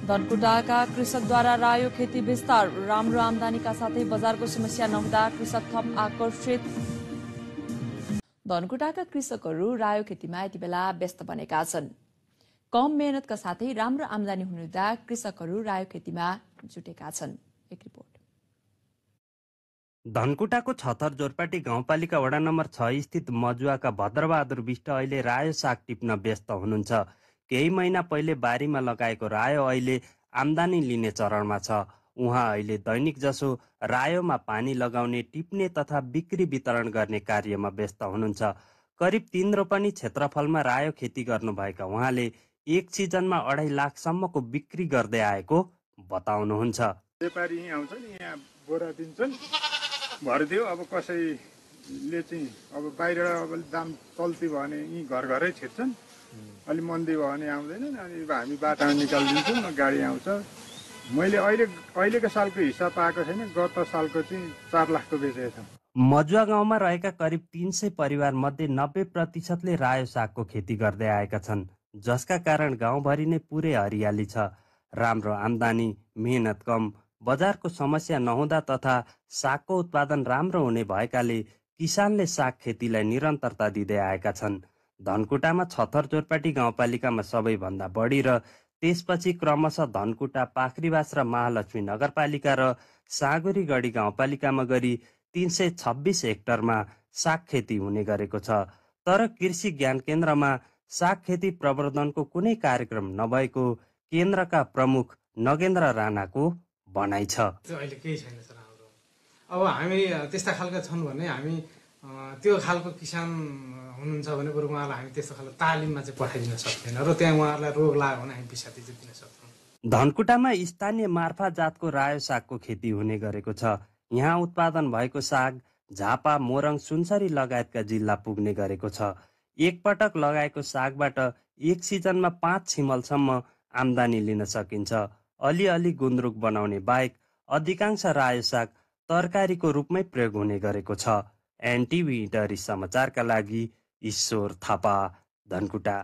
धनकुटाका कृषकद्वारा रायो खेती विस्तार, राम्रो आम्दानीका साथै बजारको समस्या नहुँदा कृषक थप आकर्षित। धनकुटाका कृषकहरू रायो खेतीमा यति बेला व्यस्त बनेका छन्। कम मेहनतका साथै राम्रो आम्दानी हुँदा कृषकहरू रायो खेतीमा जुटेका छन्। एक रिपोर्ट। धनकुटाको छतर जोरपाटी गाउँपालिका वडा नम्बर 6 स्थित मजुवाका भद्रबहादुर विष्ट अहिले रायो साग टिप्न व्यस्त हुनुहुन्छ। केही महिना पहिले बारीमा लगाएको रायो अहिले आम्दानी लिने चरणमा छ। उहाँ अहिले दैनिक जसो रायोमा पानी लगाउने, टिप्ने तथा बिक्री वितरण गर्ने कार्यमा व्यस्त हुनुहुन्छ। करिब 3 रोपनी क्षेत्रफलमा रायो खेती गर्नुभएका उहाँले एक सिजनमा 2.5 लाखसम्मको बिक्री गर्दै आएको बताउनुहुन्छ। व्यापारी यहाँ आउँछन्, यहाँ बोरा दिन्छन्, भरिदियो। अब कसैले चाहिँ अब बाहिर अब दाम चल्ती भयो भने यहीँ घर घरै छिर्छन्, अलि मन्दी भयो भने आउँदैनन्। अनि हामी बाटामा निकालिदिन्छौँ, गाडी आउँछ। मैले अहिलेको सालको हिसाब पाएको छैन, गत सालको चाहिँ 4 लाखको बेचेको छ। मजुवा गाउँमा रहेका करिब 300 परिवार मध्ये 90% रायो सागको खेती गर्दै आएका छन्, जसका कारण गाउँभरि नै पुरै हरियाली छ। राम्रो आम्दानी, मेहनत कम, बजारको समस्या नहुँदा तथा सागको उत्पादन राम्रो हुने भएकाले किसानले साग खेतीलाई निरन्तरता दिँदै आएका छन्। धनकुटामा छतर जोरपाटी गाउँपालिकामा सबैभन्दा बढी र त्यसपछि क्रमशः धनकुटा, पाखरीबास र महालक्ष्मी नगरपालिका र साँगुरीगढी गाउँपालिकामा गरी 326 हेक्टरमा साग खेती हुने गरेको छ। तर कृषि ज्ञान केन्द्रमा साग खेती प्रवर्धनको कुनै कार्यक्रम नभएको केन्द्रका प्रमुख नगेन्द्र राणाको भनाइ छ। अहिले केही छैन सर हाम्रो। अब हामी त्यस्ता खालका छन् भने हामी त्यो खालको किसान हुनुहुन्छ भने बरु उहाँलाई हामी त्यस्तो खालको तालिममा चाहिँ पठाइदिन सक्दैन र त्यहाँ उहाँहरूलाई रोग लाग्यो भने हामी विषादी चाहिँ दिन सक्छौँ। धनकुटामा स्थानीय मार्फा जातको रायो सागको खेती हुने गरेको छ। यहाँ उत्पादन भएको साग झापा, मोरङ, सुनसरी लगायतका जिल्ला पुग्ने गरेको छ। एकपटक लगाएको सागबाट एक सिजनमा 5 छिमलसम्म आम्दानी लिन सकिन्छ। अलिअलि गुन्द्रुक बनाउने बाहेक अधिकांश रायो साग तरकारीको रूपमै प्रयोग हुने गरेको छ। एनटिभी इटरी समाचारका लागि ईश्वर थापा, धनकुटा।